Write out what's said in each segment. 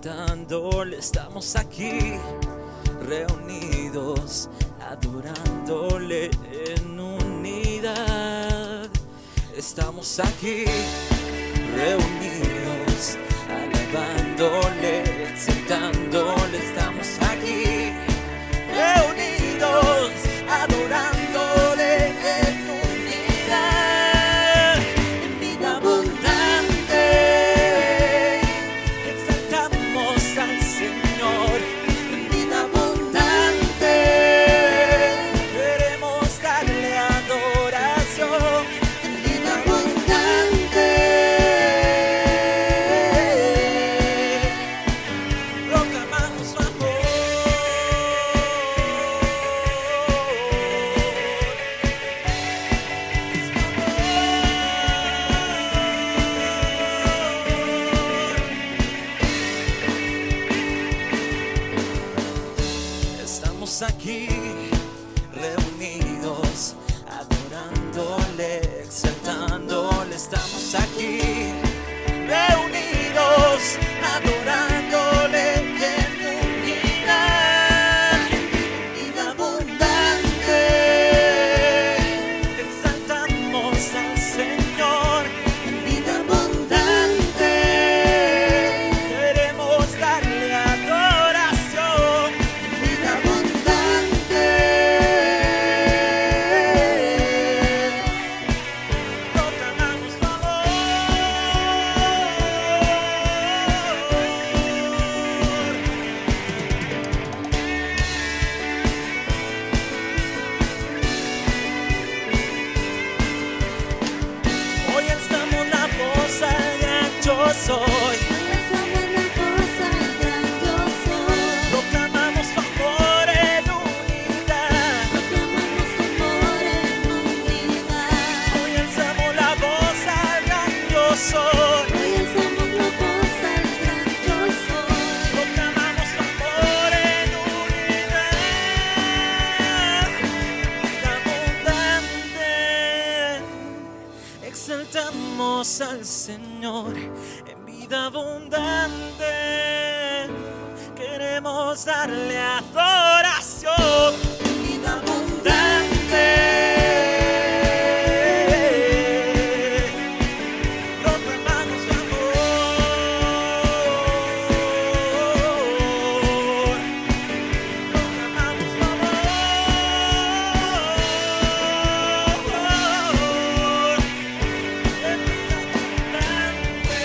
exaltándole. Estamos aquí reunidos, adorándole en unidad. Estamos aquí reunidos, alabándole, exaltándole. Estamos aquí reunidos, adorándole en unidad. En vida abundante exaltamos al Señor. En vida abundante queremos darle adoración. En vida abundante proclamamos su amor. Estamos aquí reunidos, adorándole, exaltándole. Estamos aquí reunidos, adorándole en unidad. Vida abundante exaltamos al Señor. En vida abundante queremos darle adoración. En vida abundante proclamamos su amor. Hoy alzamos la voz al gran yo soy. Proclamamos su amor en unidad. Hoy alzamos la voz al gran yo soy. Proclamamos su amor en unidad. Vida abundante exaltamos al Señor. En vida abundante queremos darle adoración. En vida abundante proclamamos su amor. Proclamamos su amor. En vida abundante.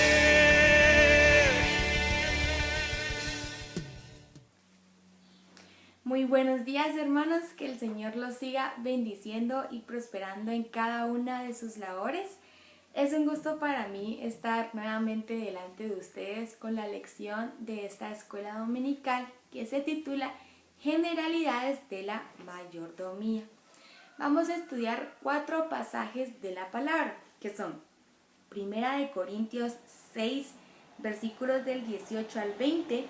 Muy buenos días, hermanos, que el Señor los siga bendiciendo y prosperando en cada una de sus labores. Es un gusto para mí estar nuevamente delante de ustedes con la lección de esta escuela dominical que se titula Generalidades de la mayordomía. Vamos a estudiar 4 pasajes de la palabra, que son 1 Corintios 6, versículos del 18 al 20,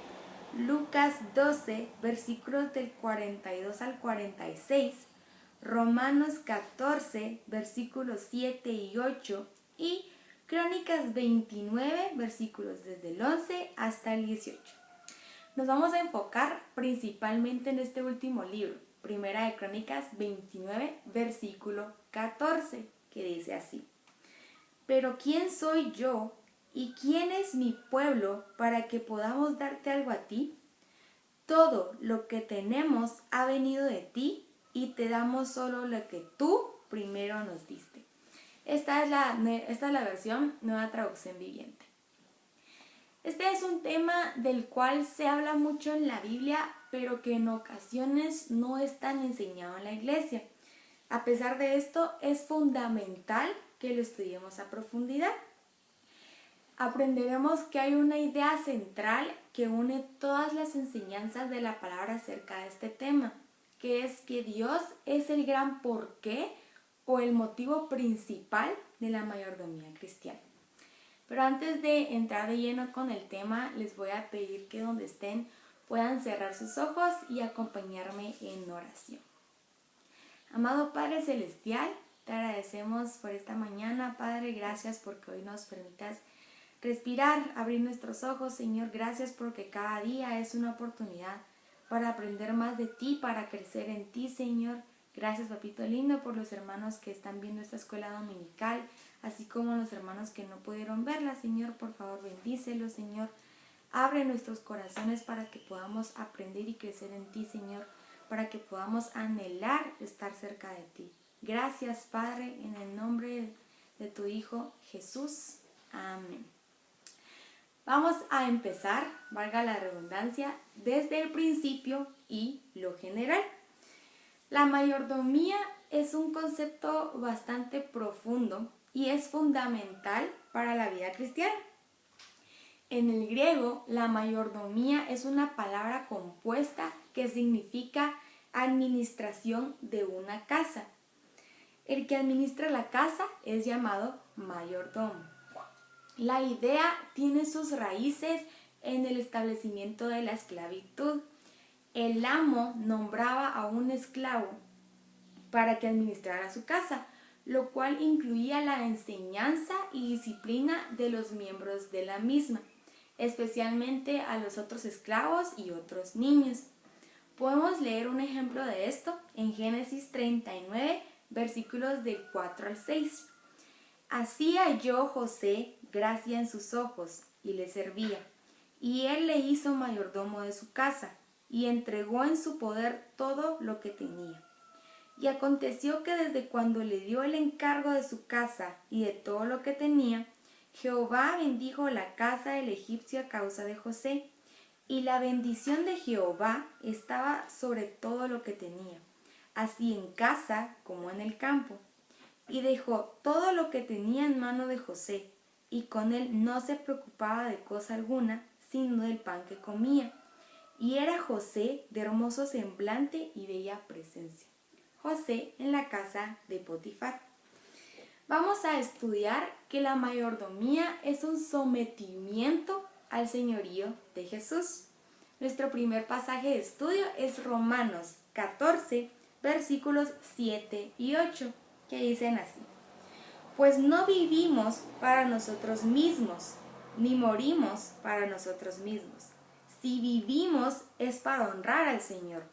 Lucas 12, versículos del 42 al 46, Romanos 14, versículos 7 y 8, y Crónicas 29, versículos desde el 11 hasta el 18. Nos vamos a enfocar principalmente en este último libro, Primera de Crónicas 29, versículo 14, que dice así: Pero ¿quién soy yo y quién es mi pueblo para que podamos darte algo a ti? Todo lo que tenemos ha venido de ti y te damos solo lo que tú primero nos diste. Esta es la versión Nueva Traducción Viviente. Este es un tema del cual se habla mucho en la Biblia, pero que en ocasiones no es tan enseñado en la iglesia. A pesar de esto, es fundamental que lo estudiemos a profundidad. Aprenderemos que hay una idea central que une todas las enseñanzas de la palabra acerca de este tema, que es que Dios es el gran porqué o el motivo principal de la mayordomía cristiana. Pero antes de entrar de lleno con el tema, les voy a pedir que donde estén puedan cerrar sus ojos y acompañarme en oración. Amado Padre Celestial, te agradecemos por esta mañana, Padre, gracias porque hoy nos permitas respirar, abrir nuestros ojos. Señor, gracias porque cada día es una oportunidad para aprender más de ti, para crecer en ti, Señor. Gracias, papito lindo, por los hermanos que están viendo esta escuela dominical, así como los hermanos que no pudieron verla, Señor. Por favor, bendícelos, Señor. Abre nuestros corazones para que podamos aprender y crecer en ti, Señor, para que podamos anhelar estar cerca de ti. Gracias, Padre, en el nombre de tu Hijo Jesús. Amén. Vamos a empezar, valga la redundancia, desde el principio y lo general. La mayordomía es un concepto bastante profundo y es fundamental para la vida cristiana. En el griego, la mayordomía es una palabra compuesta que significa administración de una casa. El que administra la casa es llamado mayordomo. La idea tiene sus raíces en el establecimiento de la esclavitud. El amo nombraba a un esclavo para que administrara su casa, lo cual incluía la enseñanza y disciplina de los miembros de la misma, especialmente a los otros esclavos y otros niños. Podemos leer un ejemplo de esto en Génesis 39, versículos del 4 al 6. Así halló José gracia en sus ojos y le servía, y él le hizo mayordomo de su casa, y entregó en su poder todo lo que tenía. Y aconteció que desde cuando le dio el encargo de su casa y de todo lo que tenía, Jehová bendijo la casa del egipcio a causa de José, y la bendición de Jehová estaba sobre todo lo que tenía, así en casa como en el campo. Y dejó todo lo que tenía en mano de José, y con él no se preocupaba de cosa alguna, sino del pan que comía. Y era José de hermoso semblante y bella presencia. José en la casa de Potifar. Vamos a estudiar que la mayordomía es un sometimiento al señorío de Jesús. Nuestro primer pasaje de estudio es Romanos 14, versículos 7 y 8, que dicen así: Pues no vivimos para nosotros mismos, ni morimos para nosotros mismos. Si vivimos es para honrar al Señor,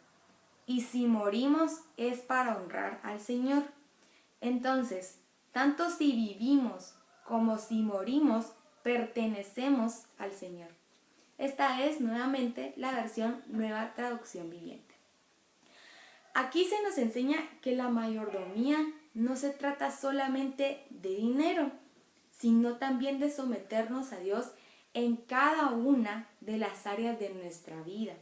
y si morimos es para honrar al Señor. Entonces, tanto si vivimos como si morimos, pertenecemos al Señor. Esta es nuevamente la versión Nueva Traducción Viviente. Aquí se nos enseña que la mayordomía no se trata solamente de dinero, sino también de someternos a Dios en cada una de las áreas de nuestra vida.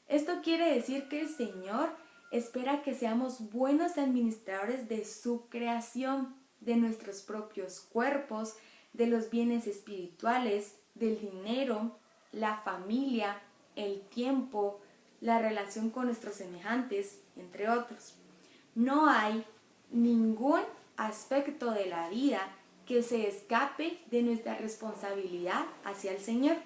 Esto quiere decir que el Señor espera que seamos buenos administradores de su creación, de nuestros propios cuerpos, de los bienes espirituales, del dinero, la familia, el tiempo, la relación con nuestros semejantes, entre otros. No hay ningún aspecto de la vida que se escape de nuestra responsabilidad hacia el Señor.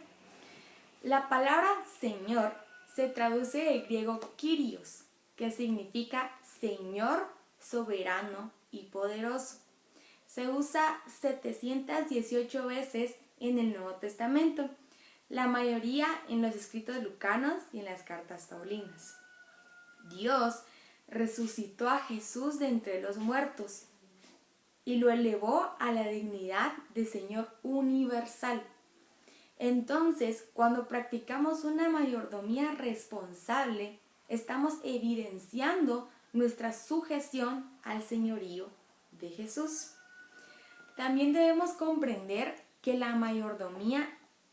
La palabra Señor se traduce del griego Kyrios, que significa Señor, soberano y poderoso. Se usa 718 veces en el Nuevo Testamento, la mayoría en los escritos lucanos y en las cartas paulinas. Dios resucitó a Jesús de entre los muertos y lo elevó a la dignidad de Señor universal. Entonces, cuando practicamos una mayordomía responsable, estamos evidenciando nuestra sujeción al señorío de Jesús. También debemos comprender que la mayordomía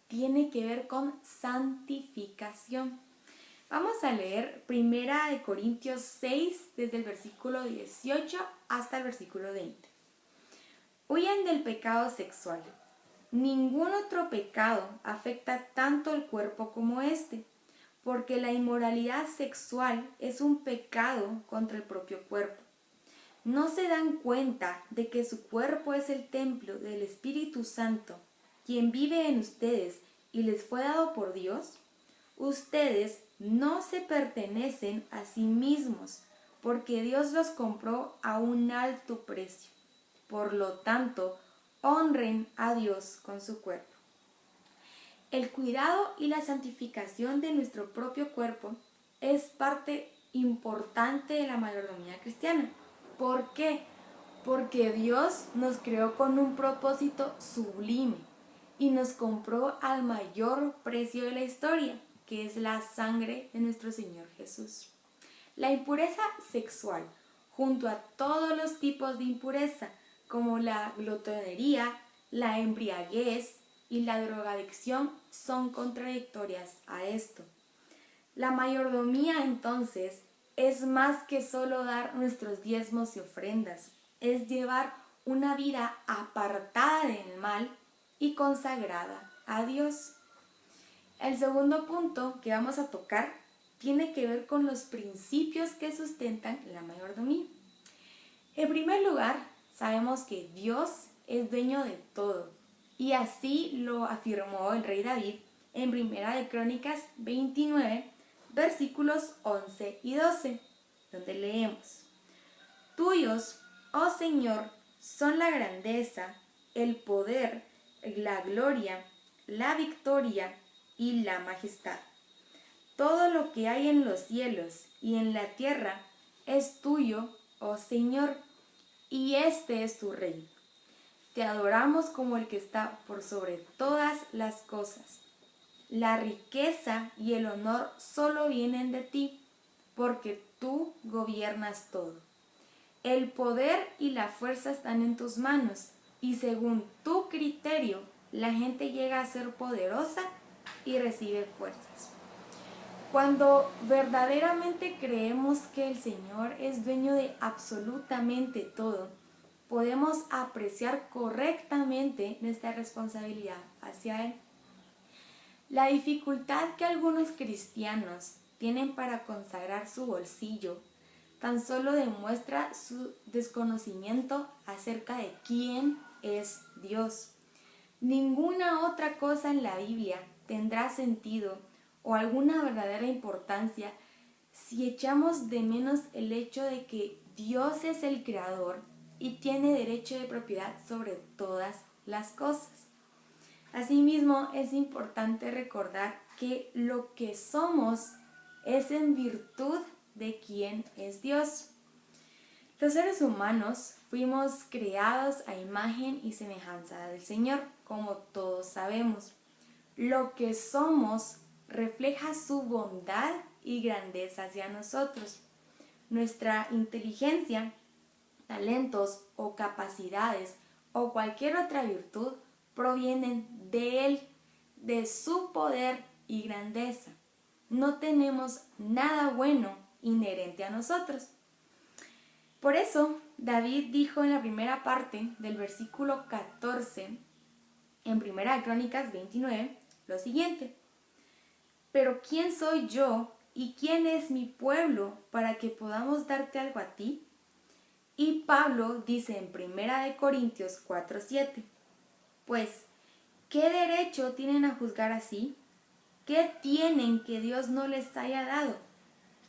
tiene que ver con santificación. Vamos a leer 1 Corintios 6 desde el versículo 18 hasta el versículo 20. Huyan del pecado sexual. Ningún otro pecado afecta tanto el cuerpo como este, porque la inmoralidad sexual es un pecado contra el propio cuerpo. ¿No se dan cuenta de que su cuerpo es el templo del Espíritu Santo, quien vive en ustedes y les fue dado por Dios? Ustedes no se pertenecen a sí mismos, porque Dios los compró a un alto precio. Por lo tanto, honren a Dios con su cuerpo. El cuidado y la santificación de nuestro propio cuerpo es parte importante de la mayordomía cristiana. ¿Por qué? Porque Dios nos creó con un propósito sublime y nos compró al mayor precio de la historia, que es la sangre de nuestro Señor Jesús. La impureza sexual, junto a todos los tipos de impureza, como la glotonería, la embriaguez y la drogadicción, son contradictorias a esto. La mayordomía, entonces, es más que solo dar nuestros diezmos y ofrendas, es llevar una vida apartada del mal y consagrada a Dios. El segundo punto que vamos a tocar tiene que ver con los principios que sustentan la mayordomía. En primer lugar, sabemos que Dios es dueño de todo, y así lo afirmó el rey David en Primera de Crónicas 29, versículos 11 y 12, donde leemos: Tuyos, oh Señor, son la grandeza, el poder, la gloria, la victoria y la majestad. Todo lo que hay en los cielos y en la tierra es tuyo, oh Señor, y este es tu reino. Te adoramos como el que está por sobre todas las cosas. La riqueza y el honor solo vienen de ti, porque tú gobiernas todo. El poder y la fuerza están en tus manos, y según tu criterio, la gente llega a ser poderosa y recibe fuerzas. Cuando verdaderamente creemos que el Señor es dueño de absolutamente todo, podemos apreciar correctamente nuestra responsabilidad hacia Él. La dificultad que algunos cristianos tienen para consagrar su bolsillo tan solo demuestra su desconocimiento acerca de quién es Dios. Ninguna otra cosa en la Biblia tendrá sentido o alguna verdadera importancia si echamos de menos el hecho de que Dios es el creador y tiene derecho de propiedad sobre todas las cosas. Asimismo, es importante recordar que lo que somos es en virtud de quién es Dios. Los seres humanos fuimos creados a imagen y semejanza del Señor, como todos sabemos. Lo que somos refleja su bondad y grandeza hacia nosotros. Nuestra inteligencia, talentos o capacidades o cualquier otra virtud provienen de Él, de su poder y grandeza. No tenemos nada bueno inherente a nosotros. Por eso, David dijo en la primera parte del versículo 14, en Primera de Crónicas 29, lo siguiente: Pero ¿quién soy yo y quién es mi pueblo para que podamos darte algo a ti? Y Pablo dice en Primera de Corintios 4:7, pues, ¿qué derecho tienen a juzgar así? ¿Qué tienen que Dios no les haya dado?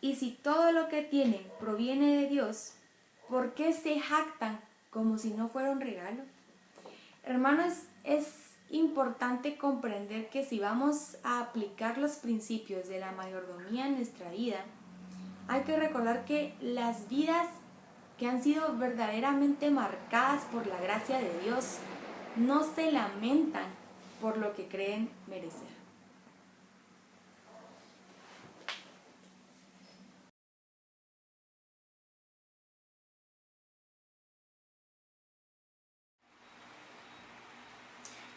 Y si todo lo que tienen proviene de Dios, ¿por qué se jactan como si no fuera un regalo? Hermanos, es importante comprender que si vamos a aplicar los principios de la mayordomía en nuestra vida, hay que recordar que las vidas que han sido verdaderamente marcadas por la gracia de Dios no se lamentan por lo que creen merecer.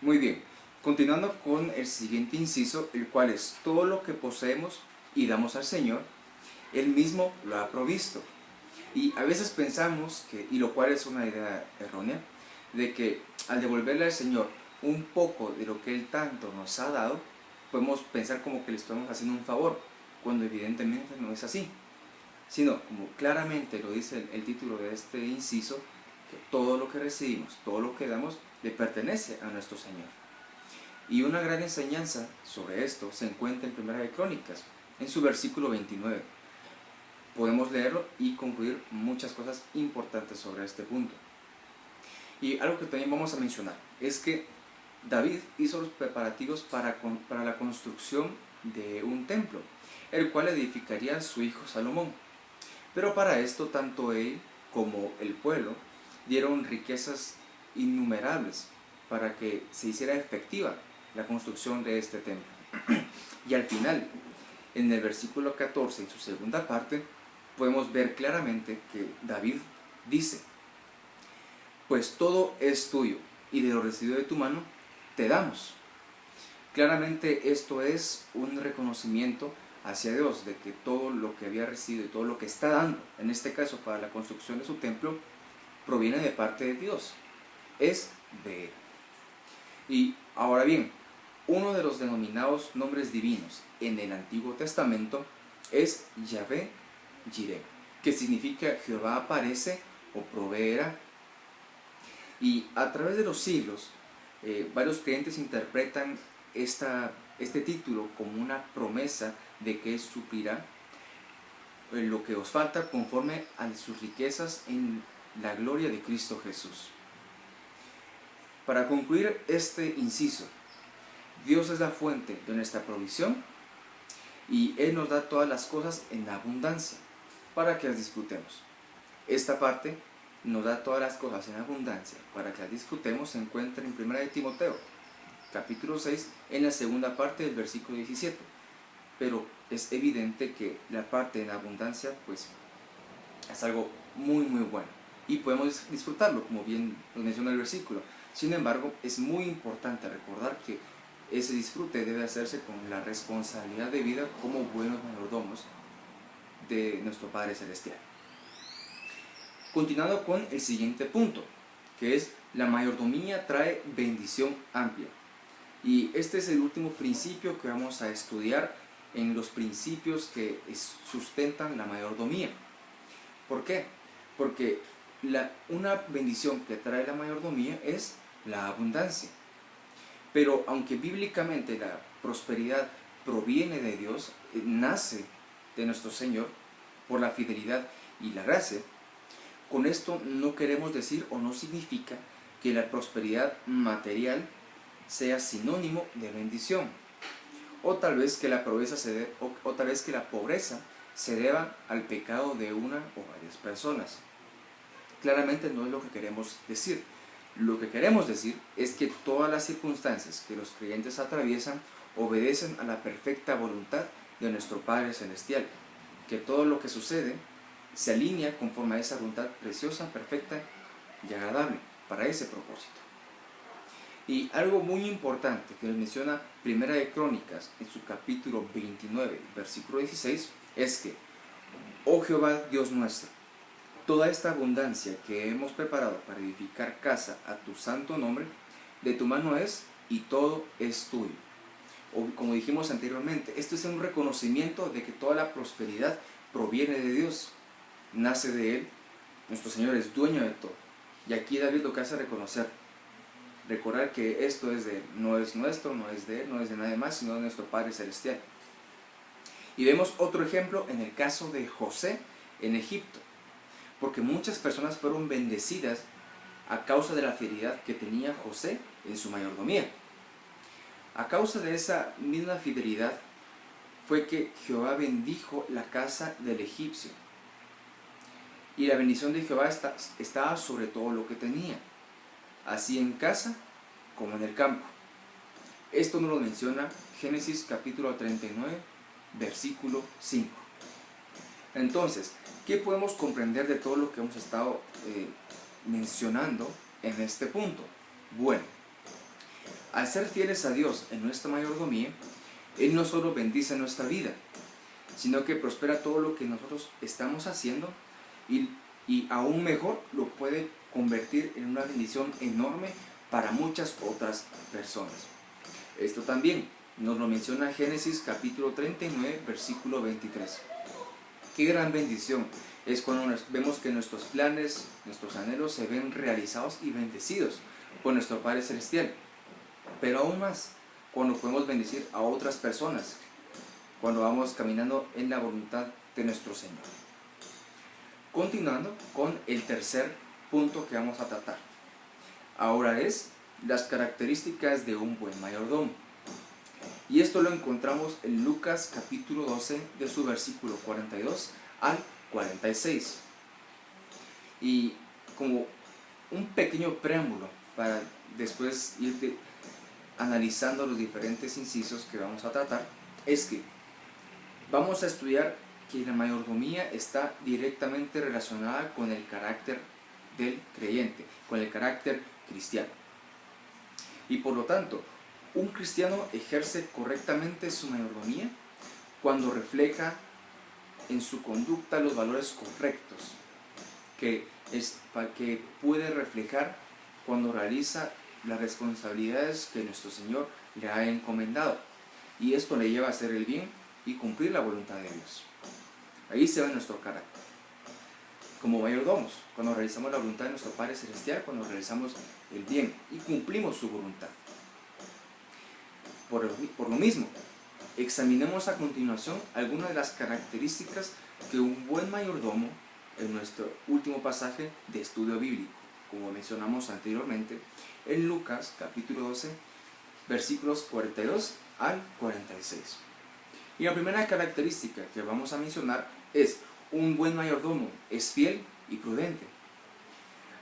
Muy bien, continuando con el siguiente inciso, el cual es todo lo que poseemos y damos al Señor, Él mismo lo ha provisto. Y a veces pensamos que, y lo cual es una idea errónea, de que al devolverle al Señor un poco de lo que Él tanto nos ha dado, podemos pensar como que le estamos haciendo un favor, cuando evidentemente no es así. Sino, como claramente lo dice el título de este inciso, que todo lo que recibimos, todo lo que damos, le pertenece a nuestro Señor. Y una gran enseñanza sobre esto se encuentra en Primera de Crónicas, en su versículo 29. Podemos leerlo y concluir muchas cosas importantes sobre este punto. Y algo que también vamos a mencionar es que David hizo los preparativos para la construcción de un templo, el cual edificaría a su hijo Salomón. Pero para esto tanto él como el pueblo dieron riquezas innumerables para que se hiciera efectiva la construcción de este templo. Y al final, en el versículo 14, en su segunda parte, podemos ver claramente que David dice: pues todo es tuyo, y de lo recibido de tu mano te damos. Claramente esto es un reconocimiento hacia Dios de que todo lo que había recibido y todo lo que está dando, en este caso para la construcción de su templo, proviene de parte de Dios, es de Él. Y ahora bien, uno de los denominados nombres divinos en el Antiguo Testamento es Yahvé Jireh, que significa Jehová aparece o proveerá. Y a través de los siglos, varios creyentes interpretan este título como una promesa de que Él suplirá lo que os falta conforme a sus riquezas en la gloria de Cristo Jesús. Para concluir este inciso, Dios es la fuente de nuestra provisión y Él nos da todas las cosas en abundancia para que las disfrutemos. Esta parte nos da todas las cosas en abundancia para que las disfrutemos se encuentra en 1 de Timoteo, capítulo 6, en la segunda parte del versículo 17. Pero es evidente que la parte en abundancia pues es algo muy bueno y podemos disfrutarlo como bien lo menciona el versículo. Sin embargo, es muy importante recordar que ese disfrute debe hacerse con la responsabilidad de vida como buenos mayordomos de nuestro Padre Celestial. Continuando con el siguiente punto, que es: la mayordomía trae bendición amplia. Y este es el último principio que vamos a estudiar en los principios que sustentan la mayordomía. ¿Por qué? Porque una bendición que trae la mayordomía es la abundancia. Pero aunque bíblicamente la prosperidad proviene de Dios, nace de nuestro Señor por la fidelidad y la gracia, con esto no queremos decir o no significa que la prosperidad material sea sinónimo de bendición, o tal vez que la pobreza se deba al pecado de una o varias personas. Claramente no es lo que queremos decir. Lo que queremos decir es que todas las circunstancias que los creyentes atraviesan obedecen a la perfecta voluntad de nuestro Padre Celestial, que todo lo que sucede se alinea conforme a esa voluntad preciosa, perfecta y agradable para ese propósito. Y algo muy importante que nos menciona Primera de Crónicas en su capítulo 29, versículo 16, es que: oh Jehová Dios nuestro, toda esta abundancia que hemos preparado para edificar casa a tu santo nombre, de tu mano es y todo es tuyo. O como dijimos anteriormente, esto es un reconocimiento de que toda la prosperidad proviene de Dios, nace de Él. Nuestro Señor es dueño de todo. Y aquí David lo que hace es recordar que esto es de Él, no es nuestro, no es de Él, no es de nadie más, sino de nuestro Padre Celestial. Y vemos otro ejemplo en el caso de José en Egipto, porque muchas personas fueron bendecidas a causa de la fidelidad que tenía José en su mayordomía. A causa de esa misma fidelidad fue que Jehová bendijo la casa del egipcio, y la bendición de Jehová estaba sobre todo lo que tenía, así en casa como en el campo. Esto nos lo menciona Génesis capítulo 39, versículo 5. Entonces, ¿qué podemos comprender de todo lo que hemos estado mencionando en este punto? Bueno, al ser fieles a Dios en nuestra mayordomía, Él no solo bendice nuestra vida, sino que prospera todo lo que nosotros estamos haciendo y aún mejor lo puede convertir en una bendición enorme para muchas otras personas. Esto también nos lo menciona Génesis capítulo 39, versículo 23. Qué gran bendición es cuando vemos que nuestros planes, nuestros anhelos se ven realizados y bendecidos por nuestro Padre Celestial. Pero aún más, cuando podemos bendecir a otras personas, cuando vamos caminando en la voluntad de nuestro Señor. Continuando con el tercer punto que vamos a tratar. Ahora es las características de un buen mayordomo. Y esto lo encontramos en Lucas capítulo 12, de su versículo 42 al 46. Y como un pequeño preámbulo para después ir analizando los diferentes incisos que vamos a tratar, es que vamos a estudiar que la mayordomía está directamente relacionada con el carácter del creyente, con el carácter cristiano. Y por lo tanto, un cristiano ejerce correctamente su mayordomía cuando refleja en su conducta los valores correctos que puede reflejar cuando realiza las responsabilidades que nuestro Señor le ha encomendado. Y esto le lleva a hacer el bien y cumplir la voluntad de Dios. Ahí se ve nuestro carácter. Como mayordomos, cuando realizamos la voluntad de nuestro Padre Celestial, cuando realizamos el bien y cumplimos su voluntad. Por lo mismo, examinemos a continuación algunas de las características que un buen mayordomo, en nuestro último pasaje de estudio bíblico, como mencionamos anteriormente, en Lucas capítulo 12, versículos 42 al 46. Y la primera característica que vamos a mencionar es: un buen mayordomo es fiel y prudente.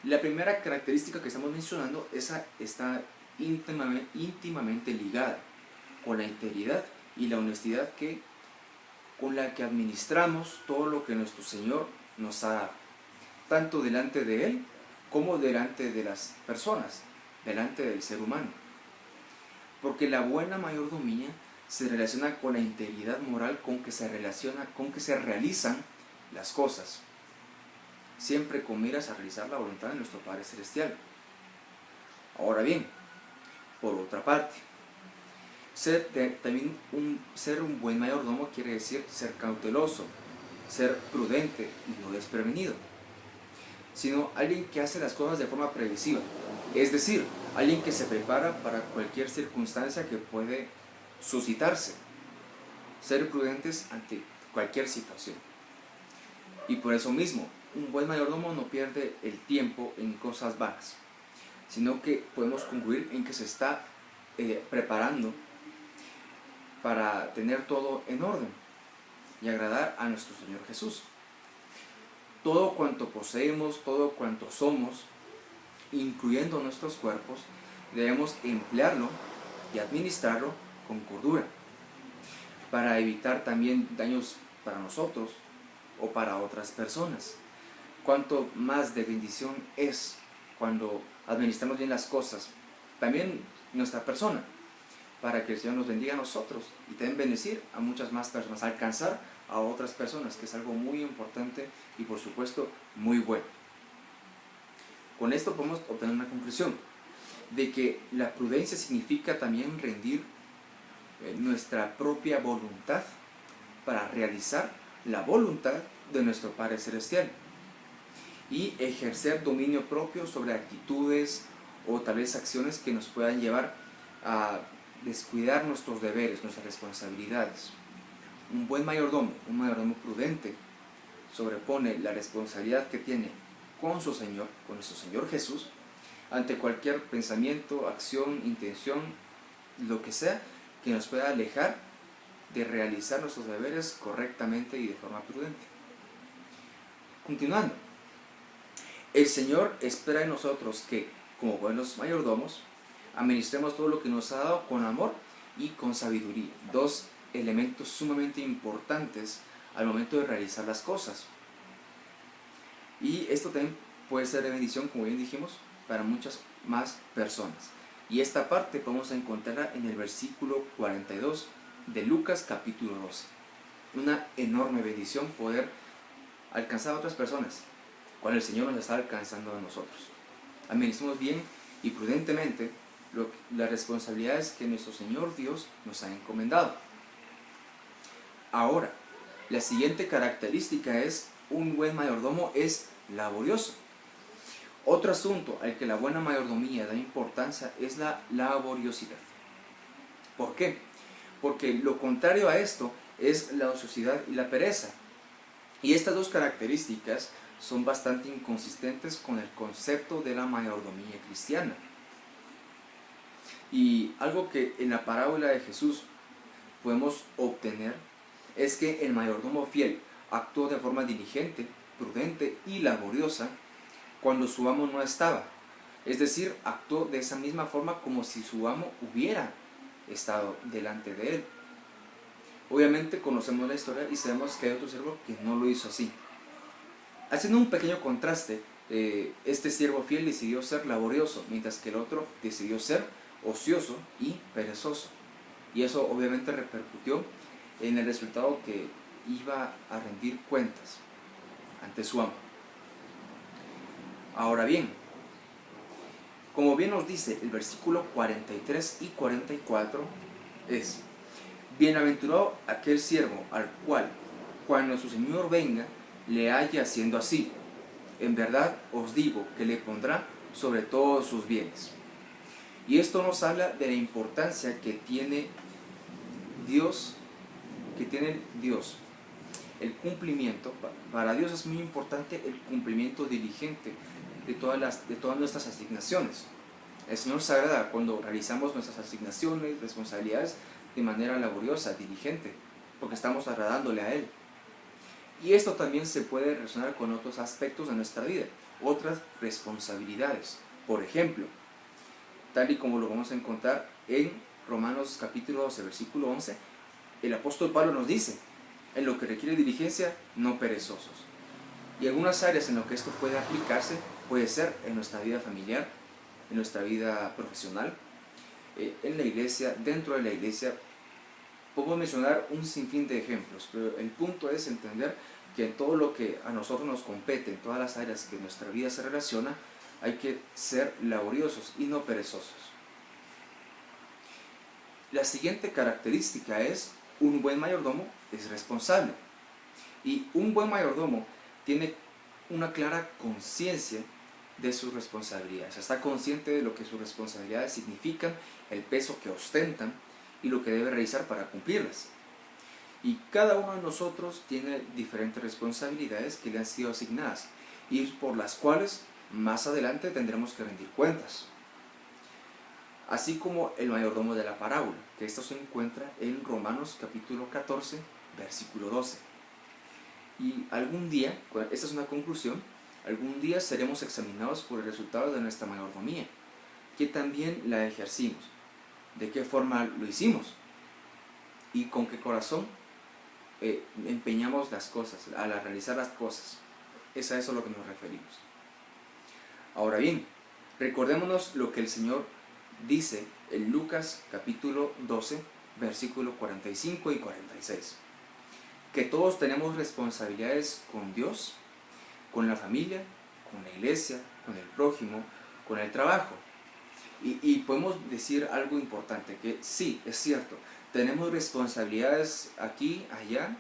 La primera característica que estamos mencionando está íntimamente ligada con la integridad y la honestidad con la que administramos todo lo que nuestro Señor nos ha dado, tanto delante de Él como delante de las personas, delante del ser humano. Porque la buena mayordomía se relaciona con la integridad moral con que se realizan las cosas, siempre con miras a realizar la voluntad de nuestro Padre Celestial. Ahora bien, por otra parte, ser un buen mayordomo quiere decir ser cauteloso, ser prudente y no desprevenido, sino alguien que hace las cosas de forma previsiva, es decir, alguien que se prepara para cualquier circunstancia que puede suscitarse, ser prudentes ante cualquier situación. Y por eso mismo, un buen mayordomo no pierde el tiempo en cosas vanas, sino que podemos concluir en que se está preparando para tener todo en orden y agradar a nuestro Señor Jesús. Todo cuanto poseemos, todo cuanto somos, incluyendo nuestros cuerpos, debemos emplearlo y administrarlo con cordura, para evitar también daños para nosotros o para otras personas. Cuanto más de bendición es cuando administramos bien las cosas, también nuestra persona, para que el Señor nos bendiga a nosotros y también bendecir a muchas más personas, alcanzar a otras personas, que es algo muy importante y por supuesto muy bueno. Con esto podemos obtener una conclusión de que la prudencia significa también rendir nuestra propia voluntad para realizar la voluntad de nuestro Padre Celestial y ejercer dominio propio sobre actitudes o tal vez acciones que nos puedan llevar a descuidar nuestros deberes, nuestras responsabilidades. Un buen mayordomo, un mayordomo prudente, sobrepone la responsabilidad que tiene con su Señor, con nuestro Señor Jesús, ante cualquier pensamiento, acción, intención, lo que sea, que nos pueda alejar de realizar nuestros deberes correctamente y de forma prudente. Continuando, el Señor espera de nosotros que, como buenos mayordomos, administremos todo lo que nos ha dado con amor y con sabiduría. Dos elementos sumamente importantes al momento de realizar las cosas. Y esto también puede ser de bendición, como bien dijimos, para muchas más personas. Y esta parte podemos encontrarla en el versículo 42 de Lucas capítulo 12. Una enorme bendición poder alcanzar a otras personas cuando el Señor nos está alcanzando a nosotros. Administremos bien y prudentemente las responsabilidades que nuestro Señor Dios nos ha encomendado. Ahora, la siguiente característica es: un buen mayordomo es laborioso. Otro asunto al que la buena mayordomía da importancia es la laboriosidad. ¿Por qué? Porque lo contrario a esto es la ociosidad y la pereza. Y estas dos características son bastante inconsistentes con el concepto de la mayordomía cristiana. Y algo que en la parábola de Jesús podemos obtener es que el mayordomo fiel actuó de forma diligente, prudente y laboriosa cuando su amo no estaba. Es decir, actuó de esa misma forma como si su amo hubiera estado delante de él. Obviamente conocemos la historia y sabemos que hay otro siervo que no lo hizo así. Haciendo un pequeño contraste, este siervo fiel decidió ser laborioso, mientras que el otro decidió ser ocioso y perezoso. Y eso obviamente repercutió en el resultado que iba a rendir cuentas ante su amo. Ahora bien, como bien nos dice el versículo 43 y 44, es: bienaventurado aquel siervo al cual, cuando su señor venga, le haya haciendo así. En verdad os digo que le pondrá sobre todos sus bienes. Y esto nos habla de la importancia que tiene Dios, el cumplimiento. Para Dios es muy importante el cumplimiento diligente de todas nuestras asignaciones. El Señor se agrada cuando realizamos nuestras asignaciones, responsabilidades de manera laboriosa, diligente, porque estamos agradándole a Él. Y esto también se puede relacionar con otros aspectos de nuestra vida, otras responsabilidades. Por ejemplo, tal y como lo vamos a encontrar en Romanos capítulo 12, versículo 11, el apóstol Pablo nos dice: en lo que requiere diligencia, no perezosos. Y algunas áreas en lo que esto puede aplicarse puede ser en nuestra vida familiar, en nuestra vida profesional, en la iglesia, dentro de la iglesia. Podemos mencionar un sinfín de ejemplos, pero el punto es entender que en todo lo que a nosotros nos compete, en todas las áreas que nuestra vida se relaciona, hay que ser laboriosos y no perezosos. La siguiente característica es: un buen mayordomo es responsable. Y un buen mayordomo tiene una clara conciencia de sus responsabilidades. Está consciente de lo que sus responsabilidades significan, el peso que ostentan y lo que debe realizar para cumplirlas. Y cada uno de nosotros tiene diferentes responsabilidades que le han sido asignadas y por las cuales más adelante tendremos que rendir cuentas. Así como el mayordomo de la parábola, que esto se encuentra en Romanos capítulo 14, versículo 12. Y algún día, esta es una conclusión, algún día seremos examinados por el resultado de nuestra mayordomía, que también la ejercimos, de qué forma lo hicimos y con qué corazón empeñamos las cosas, al realizar las cosas. Es a eso a lo que nos referimos. Ahora bien, recordémonos lo que el Señor dice en Lucas capítulo 12, versículos 45 y 46. Que todos tenemos responsabilidades con Dios, con la familia, con la iglesia, con el prójimo, con el trabajo. Y podemos decir algo importante, que sí, es cierto, tenemos responsabilidades aquí, allá,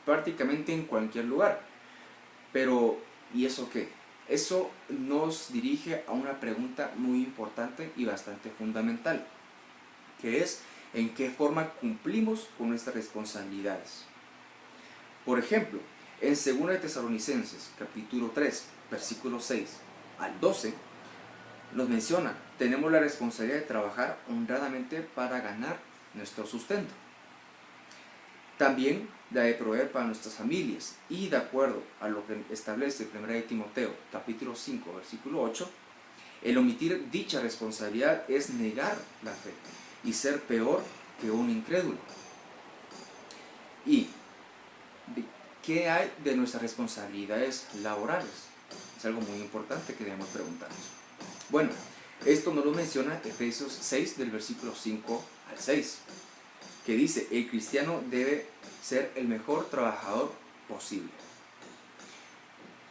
prácticamente en cualquier lugar. Pero, ¿y eso qué? Eso nos dirige a una pregunta muy importante y bastante fundamental, que es: ¿en qué forma cumplimos con nuestras responsabilidades? Por ejemplo, en 2 Tesalonicenses, capítulo 3, versículos 6 al 12, nos menciona: tenemos la responsabilidad de trabajar honradamente para ganar nuestro sustento. También la de proveer para nuestras familias, y de acuerdo a lo que establece 1 de Timoteo, capítulo 5, versículo 8, el omitir dicha responsabilidad es negar la fe y ser peor que un incrédulo. ¿Y qué hay de nuestras responsabilidades laborales? Es algo muy importante que debemos preguntarnos. Bueno, esto nos lo menciona Efesios 6, del versículo 5 al 6, que dice: el cristiano debe ser el mejor trabajador posible.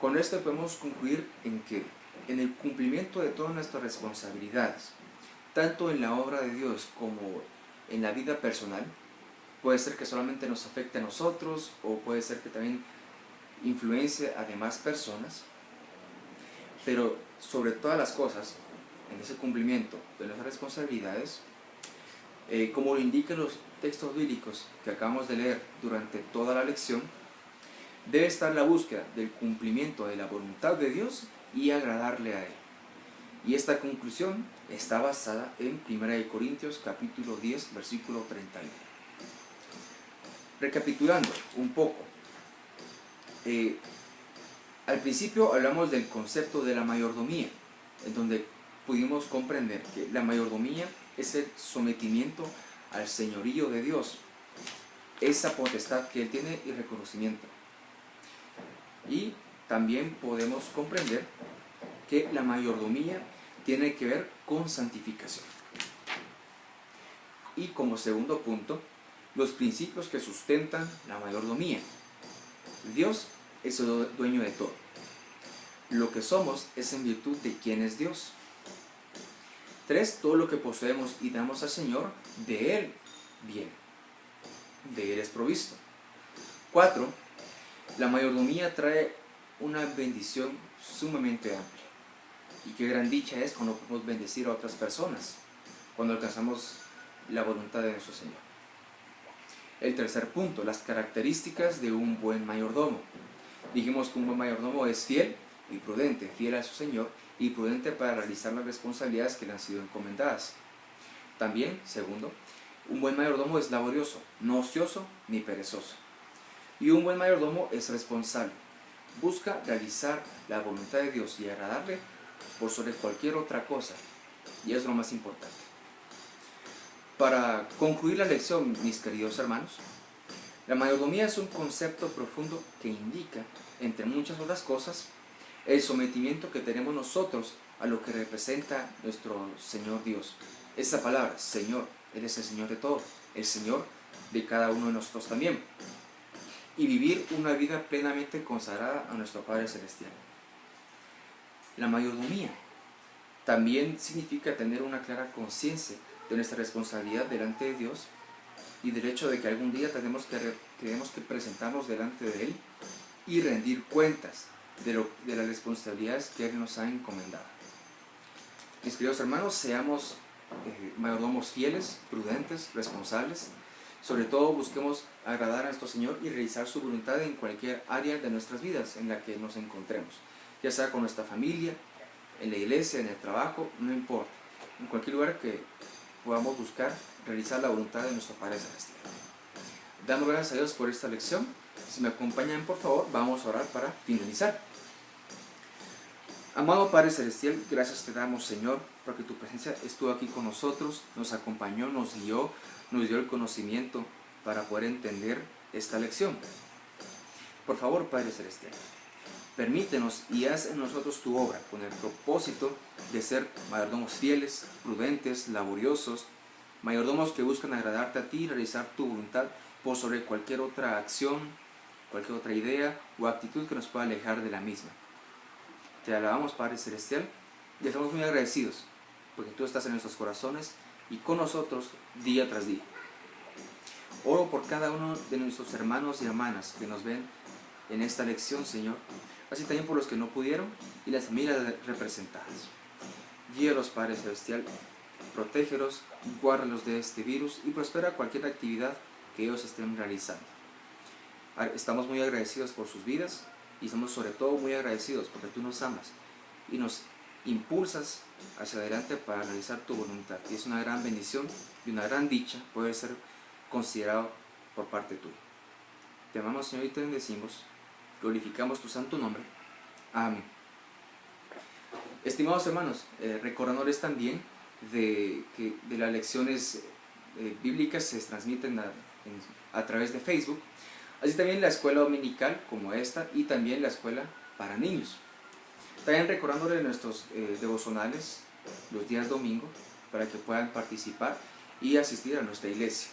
Con esto podemos concluir en que en el cumplimiento de todas nuestras responsabilidades, tanto en la obra de Dios como en la vida personal, puede ser que solamente nos afecte a nosotros, o puede ser que también influencie a demás personas, pero sobre todas las cosas, en ese cumplimiento de nuestras responsabilidades, como lo indican los textos bíblicos que acabamos de leer durante toda la lección, debe estar la búsqueda del cumplimiento de la voluntad de Dios y agradarle a Él. Y esta conclusión está basada en 1 Corintios capítulo 10, versículo 31. Recapitulando un poco, al principio hablamos del concepto de la mayordomía, en donde pudimos comprender que la mayordomía es el sometimiento al señorío de Dios, esa potestad que Él tiene y reconocimiento. Y también podemos comprender que la mayordomía tiene que ver con santificación. Y como segundo punto, los principios que sustentan la mayordomía. Dios es el dueño de todo. Lo que somos es en virtud de quién es Dios. 3. Todo lo que poseemos y damos al Señor, de Él viene. De Él es provisto. 4. La mayordomía trae una bendición sumamente amplia. Y qué gran dicha es cuando podemos bendecir a otras personas, cuando alcanzamos la voluntad de nuestro Señor. El tercer punto, las características de un buen mayordomo. Dijimos que un buen mayordomo es fiel y prudente, fiel a su Señor y prudente para realizar las responsabilidades que le han sido encomendadas. También, segundo, un buen mayordomo es laborioso, no ocioso ni perezoso. Y un buen mayordomo es responsable, busca realizar la voluntad de Dios y agradarle por sobre cualquier otra cosa, y es lo más importante. Para concluir la lección, mis queridos hermanos, la mayordomía es un concepto profundo que indica, entre muchas otras cosas, el sometimiento que tenemos nosotros a lo que representa nuestro Señor Dios. Esa palabra, Señor, Él es el Señor de todo, el Señor de cada uno de nosotros también. Y vivir una vida plenamente consagrada a nuestro Padre Celestial. La mayordomía también significa tener una clara conciencia de nuestra responsabilidad delante de Dios y del hecho de que algún día tenemos que presentarnos delante de Él y rendir cuentas de las responsabilidades que Él nos ha encomendado. Mis queridos hermanos, seamos mayordomos fieles, prudentes, responsables. Sobre todo busquemos agradar a nuestro Señor y realizar su voluntad en cualquier área de nuestras vidas en la que nos encontremos, ya sea con nuestra familia, en la iglesia, en el trabajo, no importa, en cualquier lugar que podamos buscar realizar la voluntad de nuestro Padre Celestial. Damos gracias a Dios por esta lección. Si me acompañan, por favor, vamos a orar para finalizar. Amado Padre Celestial, gracias te damos, Señor, porque tu presencia estuvo aquí con nosotros, nos acompañó, nos guió, nos dio el conocimiento para poder entender esta lección. Por favor, Padre Celestial, permítenos y haz en nosotros tu obra con el propósito de ser mayordomos fieles, prudentes, laboriosos, mayordomos que buscan agradarte a ti y realizar tu voluntad por sobre cualquier otra acción, cualquier otra idea o actitud que nos pueda alejar de la misma. Te alabamos, Padre Celestial, y estamos muy agradecidos porque tú estás en nuestros corazones y con nosotros día tras día. Oro por cada uno de nuestros hermanos y hermanas que nos ven en esta lección, Señor, así también por los que no pudieron y las familias representadas. Guíalos, Padre Celestial, protégelos, guárdalos de este virus y prospera cualquier actividad que ellos estén realizando. Estamos muy agradecidos por sus vidas y estamos sobre todo muy agradecidos porque tú nos amas y nos impulsas hacia adelante para realizar tu voluntad. Y es una gran bendición y una gran dicha poder ser considerado por parte tuya. Te amamos, Señor, y te bendecimos. Glorificamos tu santo nombre. Amén. Estimados hermanos, recordándoles también de que de las lecciones bíblicas se transmiten a través de Facebook, así también la escuela dominical como esta y también la escuela para niños. También recordándoles nuestros devocionales los días domingo para que puedan participar y asistir a nuestra iglesia.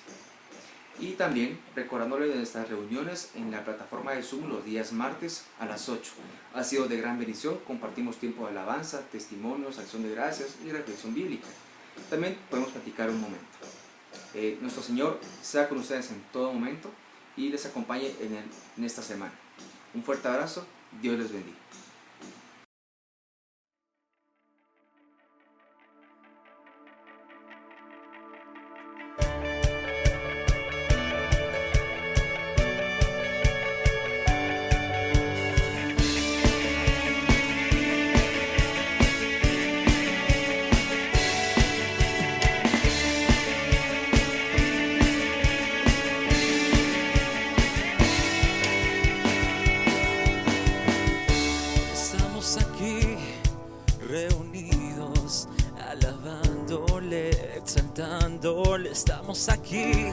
Y también recordándoles de nuestras reuniones en la plataforma de Zoom los días martes a las 8. Ha sido de gran bendición, compartimos tiempo de alabanza, testimonios, acción de gracias y reflexión bíblica. También podemos platicar un momento. Nuestro Señor sea con ustedes en todo momento y les acompañe en esta semana. Un fuerte abrazo, Dios les bendiga. alabándole, estamos aquí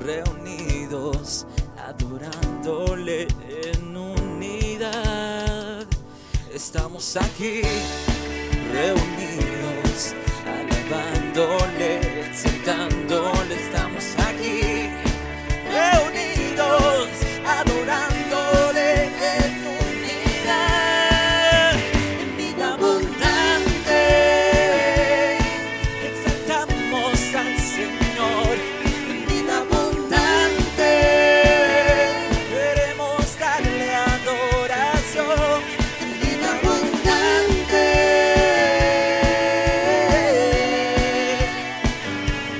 reunidos, adorándole en unidad. Estamos aquí reunidos, alabándole, exaltándole. Estamos aquí reunidos, adorándole en unidad. En vida abundante exaltamos al Señor. En vida abundante queremos darle adoración. En vida abundante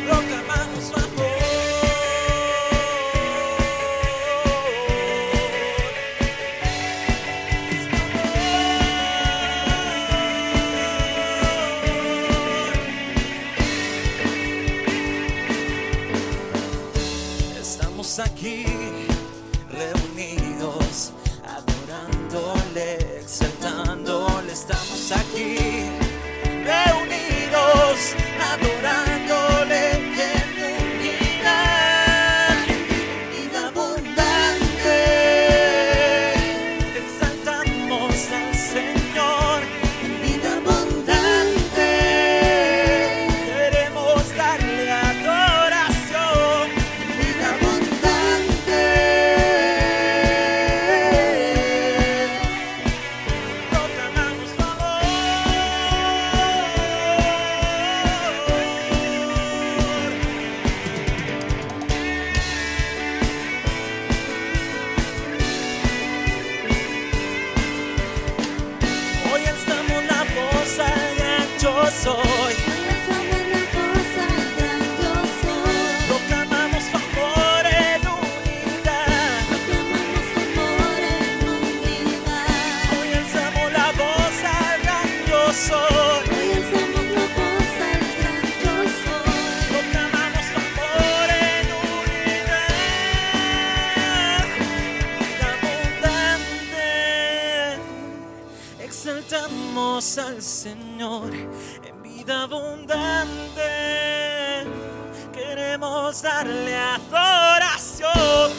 proclamamos su amor. Estamos aquí reunidos, adorándole, exaltándole. Estamos aquí reunidos, adorándole en unidad. Vida abundante exaltamos al Señor. En vida abundante queremos darle adoración. En vida abundante proclamamos su amor. Hoy alzamos la voz al gran yo soy. Proclamamos su amor en unidad. Hoy alzamos la voz al gran yo soy. Proclamamos su amor en unidad. Vida abundante exaltamos al Señor. En vida abundante queremos darle adoración.